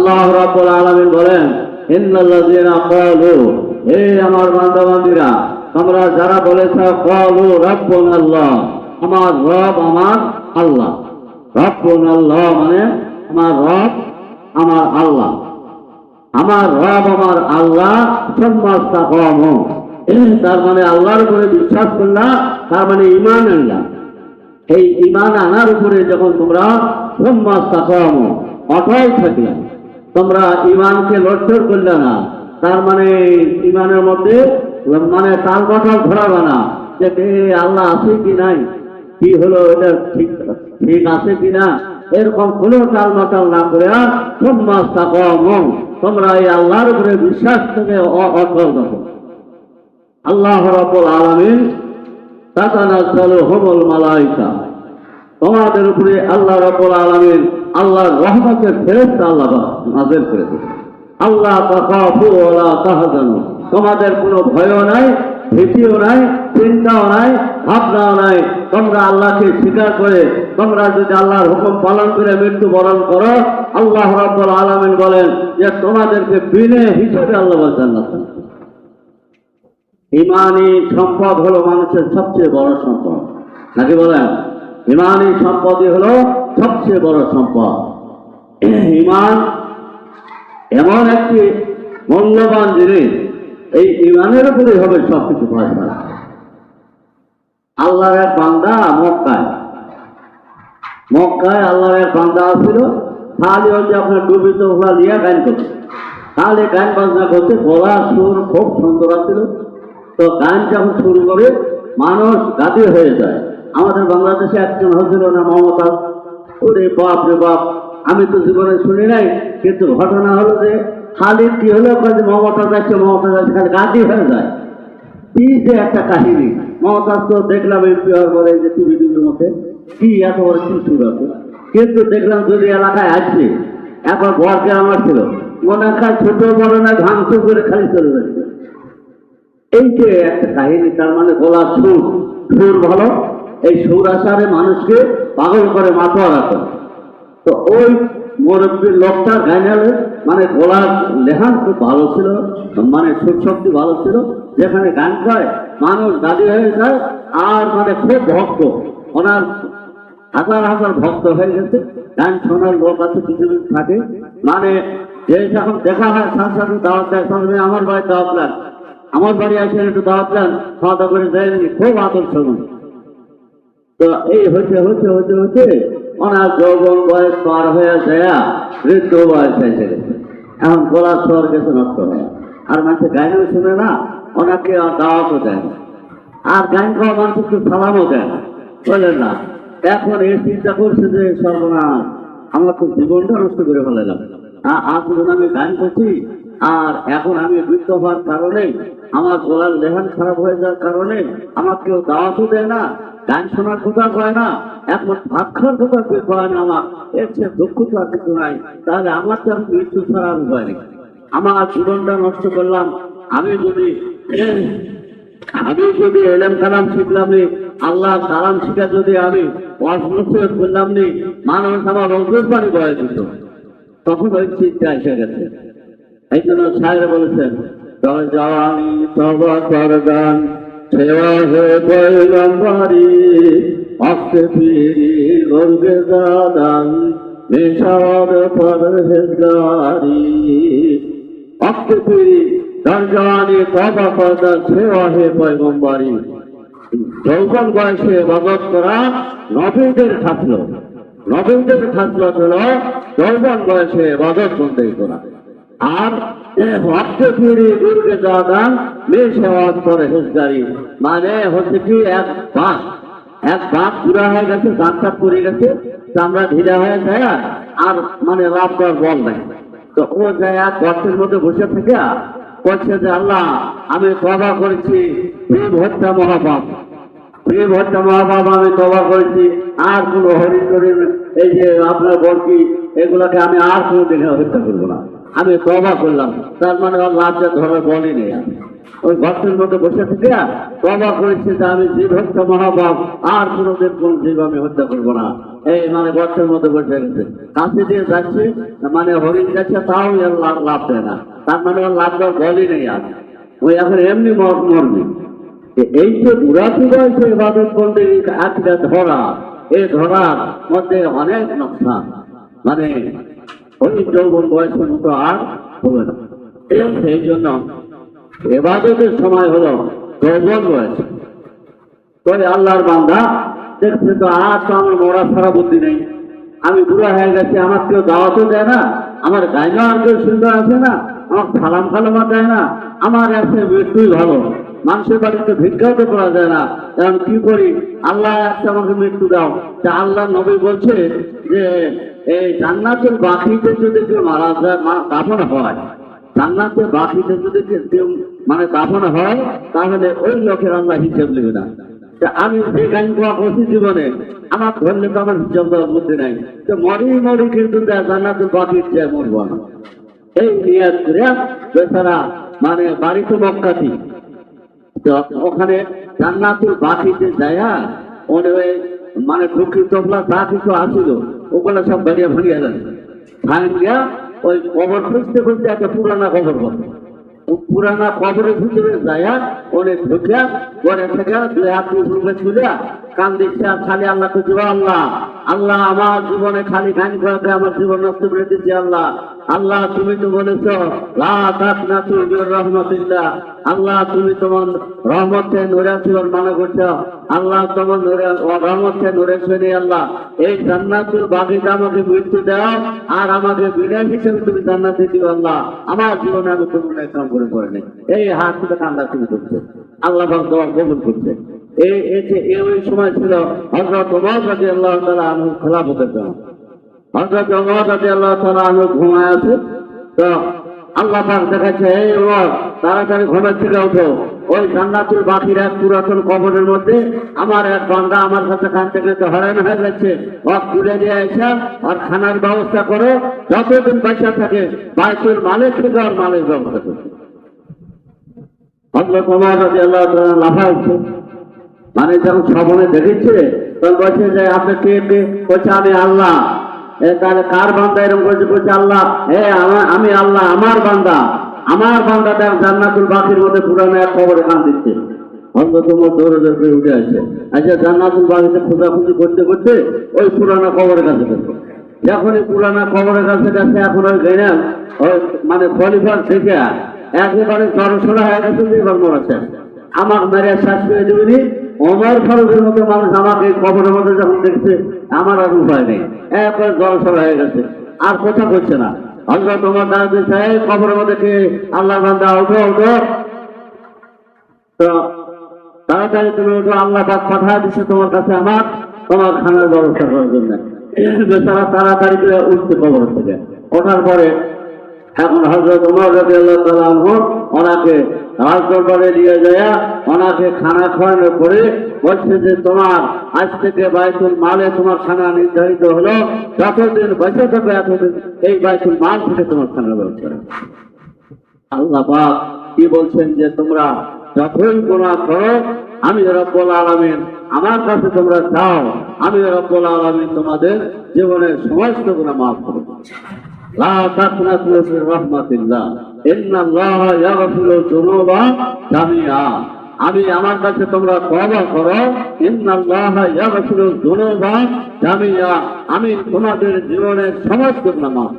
আল্লাহ রাব্বুল আলামিন বলেন, ইন্নাল্লাযীনা ক্বালু, হে আমার বান্দা-বান্দীরা, তোমরা যারা বলেছ ক্বালু রাব্বুনাল্লাহ, আমার রব আমার আল্লাহ। রাব্বুনাল্লাহ মানে আমার রব আমার আল্লাহ, আমার রব আমার আল্লাহ। সুম্মা ইসতাকামু, তার মানে আল্লাহর উপরে বিশ্বাস করলা, তার মানে ঈমান আনলা। এই ঈমান আনার উপরে যখন তোমরা সুম্মা ইসতাকামু অটল থাকলে, তোমরা ঈমানকে লড়চড় করলে না, তার মানে ঈমানের মধ্যে মানে তাল বাটাল ধরাবে না যে আল্লাহ আছে কি নাই, কি হলো, এটা ঠিক ঠিক আছে কিনা, এরকম কোনো টাল মাটাল না করে সুম্মা ইসতাকামু, তোমরা এই আল্লাহর উপরে বিশ্বাস থেকে অটল থাকো। আল্লাহ রাব্বুল আলামিন তাতানাজ্জালুহুমুল মালায়েকা, তোমাদের উপরে আল্লাহ রাব্বুল আলামিন আল্লাহর রহমতের ফেরেশতা আল্লাহ নাযিল করে দেন। আল্লাহ তাখাফু ওয়ালা তাহজানু, তোমাদের কোনো ভয়ও নাই, ভীতিও নাই, চিন্তাও নাই, ভাবনাও নাই। তোমরা আল্লাহকে স্বীকার করে তোমরা যদি আল্লাহর হুকুম পালন করে মৃত্যুবরণ করো, আল্লাহ রাব্বুল আলামিন বলেন যে তোমাদেরকে বিনে হিসেবে আল্লাহ জান্নাত। ঈমানী সম্পদ হলো মানুষের সবচেয়ে বড় সম্পদ, নাকি বলেন? ঈমানী সম্পদই হলো সবচেয়ে বড় সম্পদ। ঈমান এমন একটি মূল্যবান জিনিস, এই ঈমানের উপরেই হবে সবকিছু ফয়সালা। আল্লাহর এক বান্দা মক্কায় আল্লাহর এক বান্দা ছিল, তাহলে হচ্ছে আপনার ডুবিত ওলা দিয়ে গান করছে, তাহলে গান বাজনা করছে, গলা সুর খুব সুন্দর ছিল। তো গান যখন শুরু করে মানুষ গাদি হয়ে যায়। আমাদের বাংলাদেশে একজন হচ্ছিল না মমতাজ, ওরে বাপ রে বাপ, আমি তো জীবনে শুনি নাই, কিন্তু ঘটনা হলো যে খালি কি হলো, মমতাজ যাচ্ছে খালি গাদি হয়ে যায়। কি যে একটা কাহিনী। মমতাজ তো দেখলাম এমপি হওয়ার পরে যে টিভির মধ্যে কি এত বড় কি সুর আছে, কিন্তু দেখলাম যদি এলাকায় আসছে, এখন বরকে আমার ছিল মনে হয় ছোট বড় না ভাঙচুর করে খালি চলে যাচ্ছে। এই যে একটা কাহিনী, তার মানে গলার সুর ভালো, এই সুর আসারে মানুষকে পাগল করে মাথা রাখে। তো ওই মুরব্বীর লোকটার গাইনালে মানে গলার লেহান খুব ভালো ছিল, মানে সুর শক্তি ভালো ছিল, যেখানে গান গায় মানুষ দাঁড়িয়ে হয়ে যায়। আর মানে খুব ভক্ত, ওনার হাজার হাজার ভক্ত হয়ে গেছে। গান শোনার লোক আছে, কিছু থাকে, মানে যে যখন দেখা হয় সাথে সাথে দাওয়াত দেয়, আমার বাড়ি দাওয়াত দেন, আমার বাড়ি আসেন একটু দাওয়াত দেন, খাওয়া দাওয়া করে দেয়নি, খুব আদর শোনেন। তো এই হতে হতে হতে হতে ওনার যৌবন বয়স পার হয়ে যায়, বৃদ্ধ বয়স এসে গেছে। এখন গলার স্বর গেছে নষ্ট হয়ে, আর মানুষের গাইনও শুনে না, ওনাকে দাওয়াতও দেয় না, আর গান খাওয়া মানুষকে সালামও দেয় না, বলেন না। এখন এই চিন্তা করছে যে সর্বনাশ, আমার তো জীবনটা নষ্ট করে ফেলাম। আজ আমি গান করছি, আর এখন আমি বৃদ্ধ হওয়ার কারণে, আমার গলার লেহান খারাপ হয়ে যাওয়ার কারণে আমার কেউ দাওয়াতও দেয় না, গান শোনার কথা কয় না, এখন ভাত খাওয়ার কথা কেউ কয় না। আমার এর চেয়ে দুঃখ তো আর কিছু নাই। তাহলে আমার তো আমি মৃত্যু ছাড়া আর উপায় নেই। আমার জীবনটা নষ্ট করলাম। আমি যদি এলেম কালাম শিখলাম নি, আল্লাহ কালাম শিখা যদি আমি অসুস্থ করলাম নি, মানুষ আমার রোজের পানি বয়ে দিত, তখন ওই চিন্তা এসে গেছে। এই জন্য সাহেব বলেছেন, জওয়ানি তবা করগান সেবা হে পয়গম্বরি, অস্তে ফিরি গর্বে দাদান নেশার পরহেজগারি। অস্তে ফিরি জওয়ানি তবা করগান সেবা হে পয়গম্বরি। যৌবন বয়সে ইবাদত করা নবীদের থাকলো, হলো যৌবন বয়সে ইবাদত বন্দেগী করা। আর ভক্তে ফিরি দুর্গে দাদান মেশাওয়াত পরহেজগারি, মানে হচ্ছে কি এক বাঘ পুরা হয়ে গেছে, দাঁতটা পড়ে গেছে, চামড়া ঢিলা হয়ে যায়, আর মানে লাভ করার বল নাই। তো ও যায় গর্তের মধ্যে বসে থেকে বলছে যে আল্লাহ, আমি তওবা করেছি, প্রেম হত্যা মহাপাপ আমি তওবা করেছি, আর কোনো হরিণ টরিণ এই যে আপনার বলকি এগুলাকে আমি আর কোনো দিনে হত্যা করবো না, আমি তওবা করলাম। তার মানে লাভটা ধরার বলই নেই। ওই গর্তের মধ্যে বসে থেকে তবা করেছে যে আমি জীব হত্যা মহাপাপ, আর কোনোদিন কোন জীব আমি হত্যা করবো না। এই মানে গর্তের মধ্যে বসে গেছে, কাছে দিয়ে যাচ্ছে, মানে হরিণ যাচ্ছে, তাও লাভ দেয় না, তার মানে ওর লাভ দেওয়ার বলই নেই। আর ওই এখন এমনি মরবে। এই যে বুড়াটি বয়সে ইবাদত বলতে একটা ধরা, এই ধরার মধ্যে অনেক নকশা, মানে ওই যৌবন বয়সের মতো আর হবে না। সেই জন্য ইবাদতের সময় হলো যৌবন বয়স। তবে আল্লাহর বান্দা দেখছে তো আর তো আমার মরা ছাড়া বুদ্ধি নেই, আমি বুড়া হয়ে গেছি, আমার কেউ দাওয়াতও দেয় না, আমার গাইনা আর কেউ সুন্দর আছে না, আমার সালাম কালামা দেয় না, আমার আছে মৃত্যুই ভালো, মানুষের বাড়িতে ভিক্ষাও তো করা যায় না, এখন কি করি, আল্লাহ একটা আমাকে মৃত্যু দাও। তা আল্লাহ নবী বলছে যে এই জান্নাতের বাকিতে যদি কেউ মারা যায়, দাফন হয়, জান্নাতের বাকিতে যদি কেউ মানে দাফন হয়, তাহলে ওই লোকের আল্লাহ হিসেব নেবে না। আমি যে গান কোয়া করছি জীবনে, আমার ধরলে তো আমার হিসাব দেওয়ার বুদ্ধি নাই, তো মরি কিন্তু জান্নাতের বাকির চেয়ে মরবো না। এই নিয়াত করে বেচারা মানে বাড়ি তো মক্কাতি, ওখানে জান্নাতুল বাকিতে যায় মানে ঢুকি টপলা যা কিছু আসিল ওগুলো সব বাড়িয়ে ভাঙিয়ে যায়, ভাঙিয়া ওই কবর খুঁজতে খুঁজতে একটা পুরানা কবর বসে, পুরানা কবরের ভিতরে যায় অনেক ঢুকিয়া ঘরে থেকে 2 হাত রূপে তুলিয়া কান দিচ্ছে আর খালি আল্লাহকে দিবা, আল্লাহ আল্লাহ আমার জীবনে খালি গান করাতে আমার জীবন নষ্ট করে দিচ্ছি, আল্লাহ আল্লাহ তুমি তো বলেছ লা তাকনাতু মির রাহমাতিল্লাহ, আল্লাহ তুমি তোমার রহমতে নূরে জীবন মানে করছো, আল্লাহ তোমার নূরে রহমতে নূরে শুনে, আল্লাহ এই জান্নাতুল বাগিতে আমাকে মৃত্যু দাও আর আমাকে বিনাশ হিসেবে তুমি জান্নাতে দিও, আল্লাহ আমার জীবনে আমি কোনো কাম করে নেই। এই হাত থেকে কান্না শুরু করছে, আল্লাহ পাক দোয়া কবুল করছে। ওই সময় ছিল হযরত ওমর রাদিয়াল্লাহু তাআলা আনহু খেলাফতের জন্য। হযরত ওমর রাদিয়াল্লাহু তাআলা আনহু ঘুমায় আছে, তো আল্লাহ পাক দেখাচ্ছে এই ওমর তাড়াতাড়ি ঘুমের থেকে ওঠো, ওই জান্নাতুল বাকির এক পুরাতন কবরের মধ্যে আমার এক বান্দা আমার কাছে কাঁদতে কাঁদতে হয়রান হয়ে যাচ্ছে, ওর তুলে দিয়ে এসে আর খানার ব্যবস্থা করো, যতদিন পয়সা থাকে বাইতুল মালের থেকে আর মালের ব্যবস্থা করছে। হযরত ওমর রাদিয়াল্লাহু তাআলা লাফাচ্ছে, মানে যখন স্বপ্নে দেখেছে তখন বলছে যে আপনি কে কে? বলছে আমি আল্লাহ। তাহলে কার বান্দা এরকম করছে? বলছে আল্লাহ। আমি আল্লাহ, আমার বান্দা দেখ জান্নাতুল বাকির মধ্যে পুরানো এক খবরে কান দিচ্ছে। হযরত ওমর দৌড়ে দৌড়ে উঠে আসছে, আচ্ছা জান্নাতুল বাকিতে খোঁজাখুঁজি করতে করতে ওই পুরানো খবরের কাছে গেছে। যখন এই পুরানা খবরের কাছে গেছে, এখন ওই গেলে ওই মানে খলিফার থেকে একেবারে জড়সড়া হয়ে গেছে, এবার মরেছে আমাকে মেরে শেষ করে দেবেনি। ওমর ফারুকের মতো মানুষ আমাকে কবরের মধ্যে যখন দেখছে, আমার আর উপায় নেই, একবার জড়সড় হয়ে গেছে, আর কথা করছে না। হযরত ওমর দাঁড়িয়ে দিচ্ছে, এই কবরের মধ্যে কে? আল্লাহ বান্দা, ওঠো ওঠো, তো তাড়াতাড়ি তুমি ওঠো, আল্লাহ পাক পাঠিয়ে দিচ্ছে তোমার কাছে তোমার খানার ব্যবস্থা করার জন্য। বেচারা তাড়াতাড়ি করে উঠছে কবর থেকে। ওঠার পরে এখন হযরত ওমর রাদিয়াল্লাহু তাআলা আনহু ওনাকে রাজদরবারে নিয়ে যায়, ওনাকে খানা খাওয়ানোর পরে বলছে যে তোমার আজ থেকে বাইতুল মালে তোমার খানা নির্ধারিত হলো, যতদিন বেঁচে থাকবে এতদিন এই বাইতুল মাল থেকে তোমার খানার ব্যবস্থা। আল্লাহ পাক কি বলছেন যে তোমরা যখন গুনাহ করো, আমি রব্বুল আলামিন আমার কাছে তোমরা চাও, আমি রব্বুল আলামিন তোমাদের জীবনের সমস্ত গুনাহ মাফ করে দেব। লা তাকনাতু মির রাহমাতিল্লাহ, ইন্নাল্লাহা ইয়াগফিরু যুনুবা জামিআ। আমি আমার কাছে তোমরা তওবা করো, ইন্নাল্লাহা ইয়াগফিরু যুনুবা জামিআ, আমি তোমাদের জীবনের সমস্ত গুনাহ মাফ